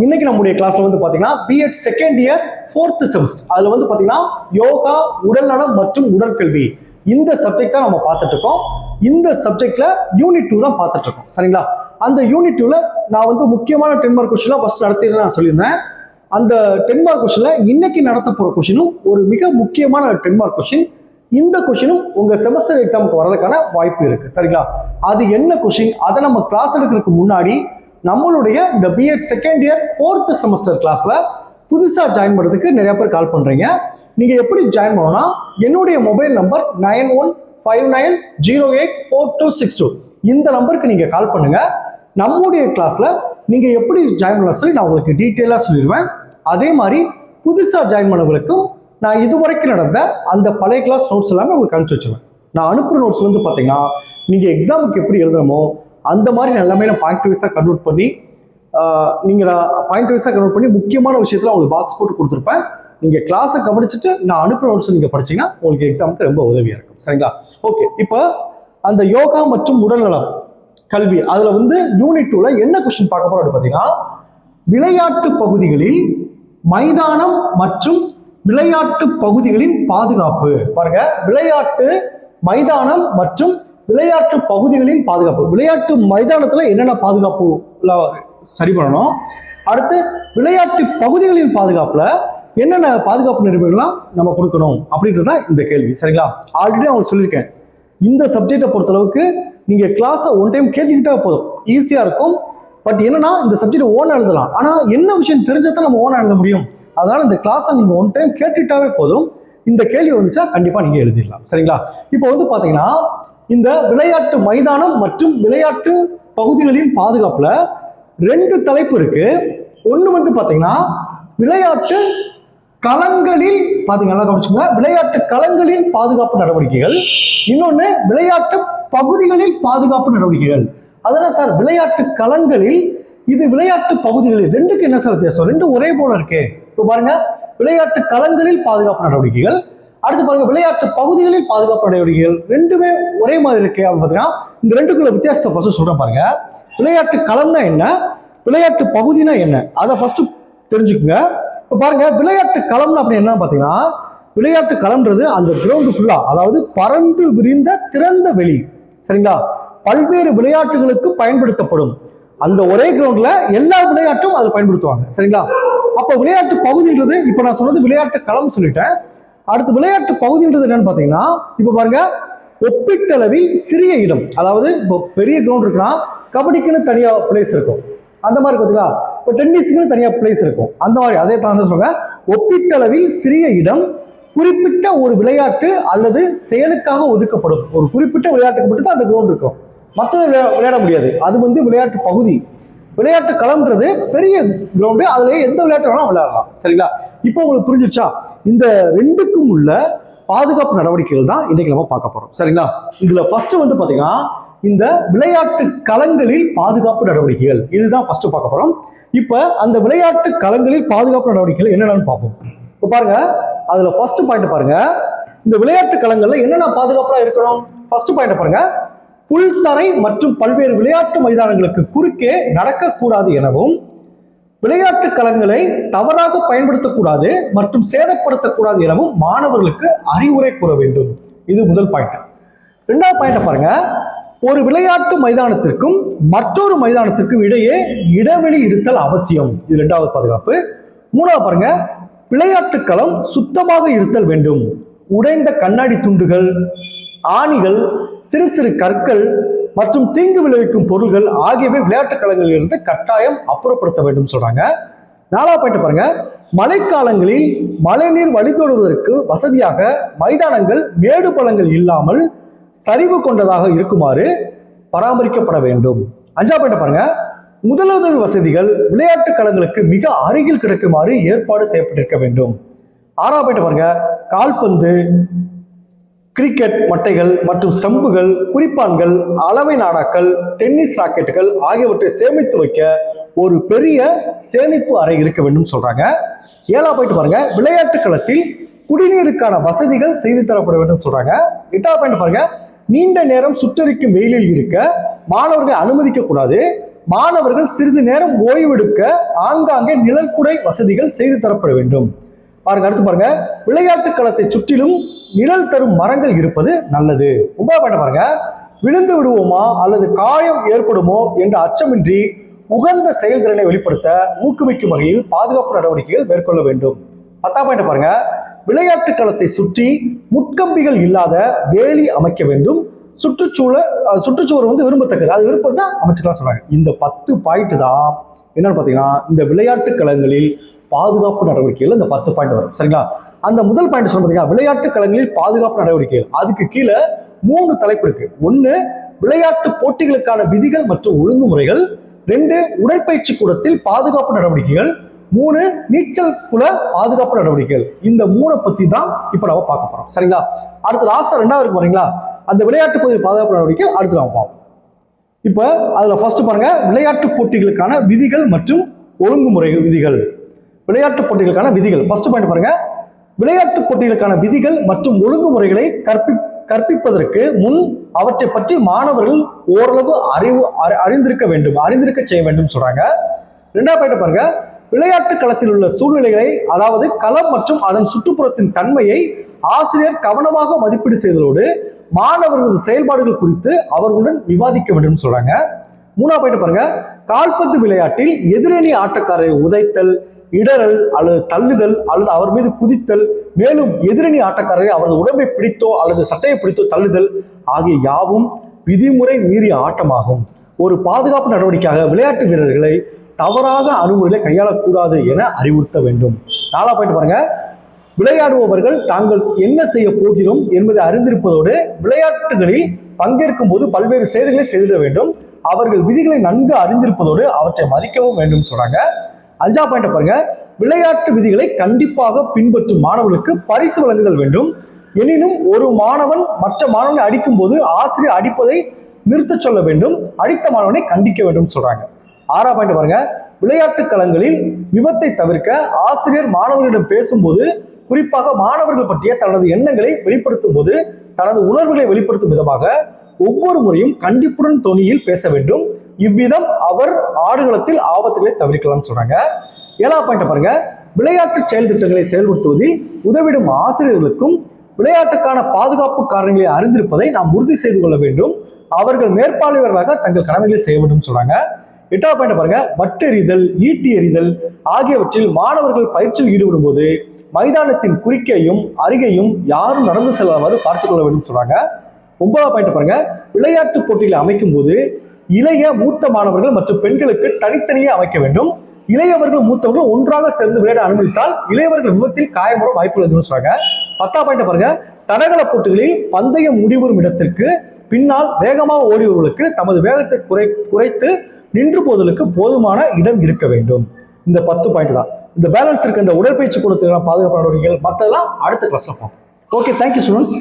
இன்னைக்கு நம்முடைய கிளாஸ்ல வந்து பாத்தீங்கன்னா BEd second year 4th semester அதுல வந்து பாத்தீங்கன்னா யோகா, உடல்நலம் மற்றும் உடற்கல்வி இந்த சப்ஜெக்ட் தான் நம்ம பார்த்துட்டு இருக்கோம். இந்த சப்ஜெக்ட்ல யூனிட் 2 தான் பார்த்துட்டு இருக்கோம். சரிங்களா? அந்த யூனிட் 2ல நான் வந்து முக்கியமான 10 மார்க் கொஸ்டின்லாம் ஃபர்ஸ்ட் நடத்திடுறேன் நான் சொல்லியிருந்தேன். அந்த 10 மார்க் கொஸ்டின்ல இன்னைக்கு நடத்த போற கொஸ்டினும் ஒரு மிக முக்கியமான 10 மார்க் கொஸ்டின். இந்த கொஸ்டினும் உங்க செமஸ்டர் எக்ஸாமுக்கு வரதுக்கான வாய்ப்பு இருக்கு. சரிங்களா? அது என்ன கொஸ்டின், அதை நம்ம கிளாஸ் எடுக்கிறதுக்கு முன்னாடி நம்மளுடைய இந்த BEd second year 4th semester கிளாஸ்ல புதுசா ஜாயின் பண்றதுக்கு நிறைய பேர் கால் பண்றீங்க. நீங்க எப்படி ஜாயின் பண்ணணும்னா என்னுடைய மொபைல் நம்பர் 9159084262 இந்த நம்பருக்கு நீங்க கால் பண்ணுங்க. நம்முடைய கிளாஸ்ல நீங்க எப்படி ஜாயின் பண்ணலாம் சொல்லி நான் உங்களுக்கு டீட்டெயிலா சொல்லிடுவேன். அதே மாதிரி புதுசா ஜாயின் பண்ணவங்களுக்கும் நான் இதுவரைக்கும் நடந்த அந்த பழைய கிளாஸ் நோட்ஸ் எல்லாமே உங்களுக்கு அனுப்பிச்சு வச்சுருவேன். நான் அனுப்புகிற நோட்ஸ் வந்து பார்த்தீங்கன்னா நீங்கள் எக்ஸாமுக்கு எப்படி எழுதுறமோ அந்த மாதிரி எல்லாமே நான் பாயிண்ட் வைஸாக கன்வெர்ட் பண்ணி முக்கியமான விஷயத்தில் உங்களுக்கு பாக்ஸ் போட்டு கொடுத்துருப்பேன். நீங்கள் கிளாஸை கவனிச்சுட்டு நான் அனுப்புகிற நோட்ஸ் நீங்கள் படிச்சீங்கன்னா உங்களுக்கு எக்ஸாமுக்கு ரொம்ப உதவியாக இருக்கும். சரிங்களா? ஓகே, இப்போ அந்த யோகா மற்றும் உடல்நலம் கல்வி அதில் வந்து யூனிட் 2ல என்ன கொஸ்டின் பார்க்க போறோம் அப்படின்னு பார்த்தீங்கன்னா, விளையாட்டு பகுதிகளில் மைதானம் மற்றும் விளையாட்டு பகுதிகளின் பாதுகாப்பு. பாருங்க, விளையாட்டு மைதானம் மற்றும் விளையாட்டு பகுதிகளின் பாதுகாப்பு. விளையாட்டு மைதானத்துல என்னென்ன பாதுகாப்பு சரி பண்ணணும், அடுத்து விளையாட்டு பகுதிகளின் பாதுகாப்புல என்னென்ன பாதுகாப்பு நெறிமுறைகள்லாம் நம்ம கொடுக்கணும் அப்படின்றத இந்த கேள்வி. சரிங்களா? ஆல்ரெடி அவங்க சொல்லியிருக்கேன், இந்த சப்ஜெக்டை பொறுத்தளவுக்கு நீங்க கிளாஸை ஒன் டைம் கேட்டுக்கிட்டே போதும், ஈஸியா இருக்கும். பட் என்னன்னா இந்த சப்ஜெக்ட் ஓனா எழுதலாம், ஆனா என்ன விஷயம் தெரிஞ்சதான் நம்ம ஓனா எழுத முடியும். அதனால இந்த கிளாஸை நீங்க ஒன் டைம் கேட்டுட்டாவே போதும். இந்த கேள்வி வந்துச்சா கண்டிப்பா நீங்க எழுதிடலாம். சரிங்களா? இப்போ வந்து பாத்தீங்கன்னா இந்த விளையாட்டு மைதானம் மற்றும் விளையாட்டு பகுதிகளின் பாதுகாப்புல 2 தலைப்பு இருக்கு. ஒண்ணு வந்து பாத்தீங்கன்னா விளையாட்டு களங்களில் பாத்தீங்கன்னா கவனிச்சுங்க, விளையாட்டு களங்களில் பாதுகாப்பு நடவடிக்கைகள். இன்னொன்னு விளையாட்டு பகுதிகளில் பாதுகாப்பு நடவடிக்கைகள். அதனால சார் விளையாட்டு களங்களில், இது விளையாட்டு பகுதிகளில், ரெண்டுக்கு என்ன சார் வித்தியாசம்? ரெண்டும் ஒரே போல இருக்கு. இப்போ பாருங்க, விளையாட்டு களங்களில் பாதுகாப்பு நடவடிக்கைகள், அடுத்து பாருங்க விளையாட்டு பகுதிகளில் பாதுகாப்பு நடவடிக்கைகள், ரெண்டுமே ஒரே மாதிரி இருக்கு அப்படின்னு பார்த்தீங்கன்னா இந்த ரெண்டுக்குள்ள வித்தியாசத்தை ஃபர்ஸ்ட் சொல்றேன் பாருங்க. விளையாட்டு களம்னா என்ன, விளையாட்டு பகுதினா என்ன, அதை ஃபர்ஸ்ட் தெரிஞ்சுக்குங்க. இப்போ பாருங்க, விளையாட்டு களம்னு அப்படி என்ன பார்த்தீங்கன்னா, விளையாட்டு களம்ன்றது அந்த கிரவுண்டு ஃபுல்லா, அதாவது பறந்து விரிந்த திறந்த வெளி. சரிங்களா? பல்வேறு விளையாட்டுகளுக்கு பயன்படுத்தப்படும் அந்த ஒரே கிரவுண்ட்ல எல்லா விளையாட்டும் அதை பயன்படுத்துவாங்க. சரிங்களா? அப்ப விளையாட்டு பகுதின்றது, இப்ப நான் சொன்னது விளையாட்டு களம் சொல்லிட்டேன். அடுத்து விளையாட்டு பகுதின்றது என்னன்னு பாத்தீங்கன்னா, இப்ப பாருங்க, ஒப்பீட்டளவில் சிறிய இடம், அதாவது இப்போ பெரிய கிரவுண்ட் இருக்குன்னா கபடிக்குன்னு தனியா பிளேஸ் இருக்கும், அந்த மாதிரி பார்த்தீங்களா, இப்போ டென்னிஸுக்குன்னு தனியா பிளேஸ் இருக்கும், அந்த மாதிரி. அதே தான் சொல்லுங்க, ஒப்பீட்டளவில் சிறிய இடம் குறிப்பிட்ட ஒரு விளையாட்டு அல்லது செயலுக்காக ஒதுக்கப்படும். ஒரு குறிப்பிட்ட விளையாட்டுக்கு மட்டும் தான் அந்த கிரவுண்ட் இருக்கும், மற்றது விளையாட முடியாது. அது வந்து விளையாட்டு பகுதி. விளையாட்டு களம்ன்றது பெரிய கிரவுண்டு, அதுல எந்த விளையாட்டு வேணாலும் விளையாடலாம். சரிங்களா? இப்போ உங்களுக்கு புரிஞ்சிருச்சா? இந்த ரெண்டுக்கும் உள்ள பாதுகாப்பு நடவடிக்கைகள் தான் இன்னைக்கு நம்ம பார்க்க போறோம். சரிங்களா? இதுல ஃபர்ஸ்ட் வந்து பாத்தீங்கன்னா இந்த விளையாட்டு களங்களில் பாதுகாப்பு நடவடிக்கைகள், இதுதான் ஃபர்ஸ்ட் பார்க்க போறோம். இப்ப அந்த விளையாட்டு களங்களில் பாதுகாப்பு நடவடிக்கைகள் என்னென்னு பார்ப்போம். இப்ப பாருங்க, அதுல ஃபர்ஸ்ட் பாயிண்ட் பாருங்க, இந்த விளையாட்டு களங்கள்ல என்னென்ன பாதுகாப்பா இருக்கணும். ஃபர்ஸ்ட் பாயிண்ட் பாருங்க, புல்தரை மற்றும் பல்வேறு விளையாட்டு மைதானங்களுக்கு குறுக்கே நடக்கக்கூடாது எனவும், விளையாட்டு களங்களை தவறாக பயன்படுத்தக்கூடாது மற்றும் சேதப்படுத்தக்கூடாது எனவும் மாணவர்களுக்கு அறிவுரை கூற வேண்டும். இது முதல் பாயிண்ட். ரெண்டாவது பாயிண்ட் பாருங்க, ஒரு விளையாட்டு மைதானத்திற்கும் மற்றொரு மைதானத்திற்கும் இடையே இடைவெளி இருத்தல் அவசியம். இது ரெண்டாவது பாதுகாப்பு. மூணாவது பாருங்க, விளையாட்டு களம் சுத்தமாக இருத்தல் வேண்டும். உடைந்த கண்ணாடி துண்டுகள், ஆணிகள், சிறு சிறு கற்கள் மற்றும் தீங்கு விளைவிக்கும் பொருள்கள் ஆகியவை விளையாட்டு களங்களில் இருந்து கட்டாயம் அப்புறப்படுத்த வேண்டும் சொல்றாங்க. நாலாவது பாயிண்ட் பாருங்க, மழைக்காலங்களில் மழைநீர் வழிதோடுவதற்கு வசதியாக மைதானங்கள் மேடு பள்ளங்கள் இல்லாமல் சரிவு கொண்டதாக இருக்குமாறு பராமரிக்கப்பட வேண்டும். அஞ்சாவது பாயிண்ட் பாருங்க, முதலுதவி வசதிகள் விளையாட்டு களங்களுக்கு மிக அருகில் கிடைக்குமாறு ஏற்பாடு செய்யப்பட்டிருக்க வேண்டும். ஆறாவது பாயிண்ட் பாருங்க, கால்பந்து, கிரிக்கெட் மட்டைகள் மற்றும் ஸ்டம்புகள், குறிப்பான்கள், அளவை நாடாக்கள், டென்னிஸ் ராக்கெட்டுகள் ஆகியவற்றை சேமித்து வைக்க ஒரு பெரிய சேமிப்பு அறை இருக்க வேண்டும் சொல்றாங்க. ஏழாவது பாயிண்ட் பாருங்க, விளையாட்டு களத்தில் குடிநீருக்கான வசதிகள் செய்து தரப்பட வேண்டும் சொல்றாங்க. எட்டாவது பாயிண்ட் பாருங்க, நீண்ட நேரம் சுட்டரிக்கும் வெயிலில் இருக்க மாணவர்களை அனுமதிக்க கூடாது. மாணவர்கள் சிறிது நேரம் ஓய்வெடுக்க ஆங்காங்கே நிழற்குடை வசதிகள் செய்து தரப்பட வேண்டும். பாருங்க, அடுத்து பாருங்க, விளையாட்டு களத்தை சுற்றிலும் நிழல் தரும் மரங்கள் இருப்பது நல்லது. ரொம்ப பாருங்க, விழுந்து விடுவோமா அல்லது காயம் ஏற்படுமோ என்ற அச்சமின்றி உகந்த செயல்திறனை வெளிப்படுத்த ஊக்குவிக்கும் வகையில் பாதுகாப்பு நடவடிக்கைகள் மேற்கொள்ள வேண்டும். 10ஆம் பாயிண்ட் பாருங்க, விளையாட்டு களத்தை சுற்றி முட்கம்பிகள் இல்லாத வேலி அமைக்க வேண்டும். சுற்றுச்சுவர் விரும்பத்தக்கது, அது விருப்பம் தான் அமைச்சுக்கலாம் சொல்றாங்க. இந்த 10 பாயிண்ட் தான் என்னன்னு பாத்தீங்கன்னா இந்த விளையாட்டு களங்களில் பாதுகாப்பு நடவடிக்கைகள் இந்த 10 பாயிண்ட் வரும். சரிங்களா? அந்த முதல் பாயிண்ட் சொல்ல பாத்தீங்கன்னா விளையாட்டு களங்களில் பாதுகாப்பு நடவடிக்கைகள். அதுக்கு கீழே 3 தலைப்பு இருக்கு. 1 விளையாட்டு போட்டிகளுக்கான விதிகள் மற்றும் ஒழுங்குமுறைகள். 2 உடற்பயிற்சி கூடத்தில் பாதுகாப்பு நடவடிக்கைகள். 3 நீச்சல் குள பாதுகாப்பு நடவடிக்கைகள். இந்த 3 பத்தி தான் இப்ப நம்ம பார்க்க போறோம். சரிங்களா? அடுத்து லாஸ்டா 2வது இருக்கு பாருங்களா, அந்த விளையாட்டு பகுதி பாதுகாப்பு நடவடிக்கைகள் அடுத்து நம்ம பார்ப்போம். இப்ப அதுல ஃபர்ஸ்ட் பாருங்க, விளையாட்டு போட்டிகளுக்கான விதிகள் மற்றும் ஒழுங்குமுறைகள். விதிகள், விளையாட்டு போட்டிகளுக்கான விதிகள். ஃபர்ஸ்ட் பாயிண்ட் பாருங்க, விளையாட்டு போட்டிகளுக்கான விதிகள் மற்றும் ஒழுங்குமுறைகளை கற்பிப்பதற்கு முன் அவற்றை பற்றி மாணவர்கள் ஓரளவு அறிந்திருக்க செய்ய வேண்டும் சொல்றாங்க. 2வது பாயிண்ட் பாருங்க, விளையாட்டு களத்தில் உள்ள சூழ்நிலைகளை, அதாவது களம் மற்றும் அதன் சுற்றுப்புறத்தின் தன்மையை ஆசிரியர் கவனமாக மதிப்பீடு செய்ததோடு மாணவர்களது செயல்பாடுகள் குறித்து அவர்களுடன் விவாதிக்க வேண்டும் சொல்றாங்க. 3வது பாயிண்ட் பாருங்க, கால்பந்து விளையாட்டில் எதிரணி ஆட்டக்காரரை உதைத்தல், இடறல் அல்லது தள்ளுதல் அல்லது அவர் மீது குதித்தல், மேலும் எதிரணி ஆட்டக்காரரை அவரது உடம்பை பிடித்தோ அல்லது சட்டையை பிடித்தோ தள்ளுதல் ஆகிய யாவும் விதிமுறை மீறிய ஆட்டமாகும். ஒரு பாதுகாப்பு நடவடிக்கையாக விளையாட்டு வீரர்களை தவறாக அணுகுமுறைகளை கையாளக்கூடாது என அறிவுறுத்த வேண்டும். 4வது பாயிண்ட் பாருங்க, விளையாடுபவர்கள் தாங்கள் என்ன செய்ய போகிறோம் என்பதை அறிந்திருப்பதோடு விளையாட்டுகளில் பங்கேற்கும் போது பல்வேறு செயல்களை செய்திட வேண்டும். அவர்கள் விதிகளை நன்கு அறிந்திருப்பதோடு அவற்றை மதிக்கவும் வேண்டும் சொல்றாங்க. 5வது பாயிண்ட் பாருங்க, விளையாட்டு விதிகளை கண்டிப்பாக பின்பற்றும் மாணவர்களுக்கு பரிசு வழங்குதல் வேண்டும். எனினும் ஒரு மாணவன் மற்ற மாணவனை அடிக்கும் போது ஆசிரியர் அடிப்பதை நிறுத்த சொல்ல வேண்டும். அடித்த மாணவனை கண்டிக்க வேண்டும் சொல்றாங்க. 6வது பாயிண்ட் பாருங்க, விளையாட்டு களங்களில் விபத்தை தவிர்க்க ஆசிரியர் மாணவர்களிடம் பேசும்போது, குறிப்பாக மாணவர்கள் பற்றிய தனது எண்ணங்களை வெளிப்படுத்தும் போது தனது உணர்வுகளை வெளிப்படுத்தும் விதமாக ஒவ்வொரு முறையும் கண்டிப்புடன் தொனியில் பேச வேண்டும். இவ்விதம் அவர் ஆடுகளத்தில் ஆபத்துகளை தவிர்க்கலாம் சொல்றாங்க. 7வது பாயிண்ட் பாருங்க, விளையாட்டு செயல் திட்டங்களை செயல்படுத்துவதில் உதவிடும் ஆசிரியர்களுக்கும் விளையாட்டுக்கான பாதுகாப்பு காரணங்களை அறிந்திருப்பதை நாம் உறுதி செய்து கொள்ள வேண்டும். அவர்கள் மேற்பார்வையாளர்களாக தங்கள் கடமைகளை செய்ய வேண்டும் சொல்றாங்க. 8வது பாயிண்ட் பாருங்க, வட்டெறிதல், ஈட்டி எறிதல் ஆகியவற்றில் மாணவர்கள் பயிற்சியில் ஈடுபடும் போது மைதானத்தின் குறுக்கேயும் அருகேயும் யாரும் நடந்து செல்லாதவாறு பார்த்துக் கொள்ள வேண்டும் சொல்றாங்க. 9வது பாயிண்ட் பாருங்க, விளையாட்டு போட்டிகளை அமைக்கும் போது இளைய மூத்த மாணவர்கள் மற்றும் பெண்களுக்கு தனித்தனியே அமைக்க வேண்டும். இளையவர்கள் மூத்தவர்கள் ஒன்றாக சேர்ந்து விளையாட அனுமதித்தால் இளையவர்கள் விபத்தில் காயமுற வாய்ப்புகள் எதுவும் சொல்றாங்க. 10வது பாயிண்ட் பாருங்க, தடகள போட்டிகளில் பந்தயம் முடிவுறும் இடத்திற்கு பின்னால் வேகமாக ஓடிவர்களுக்கு தமது வேகத்தை குறைத்து நின்று போதலுக்கு போதுமான இடம் இருக்க வேண்டும். இந்த 10 பாயிண்ட் தான். இந்த பேலன்ஸ் இருக்க இந்த உடற்பயிற்சி கூடத்துக்கான பாதுகாப்பு நடவடிக்கைகள் மற்றதெல்லாம் அடுத்த கிளாஸ்ல பார்ப்போம். Okay, thank you students.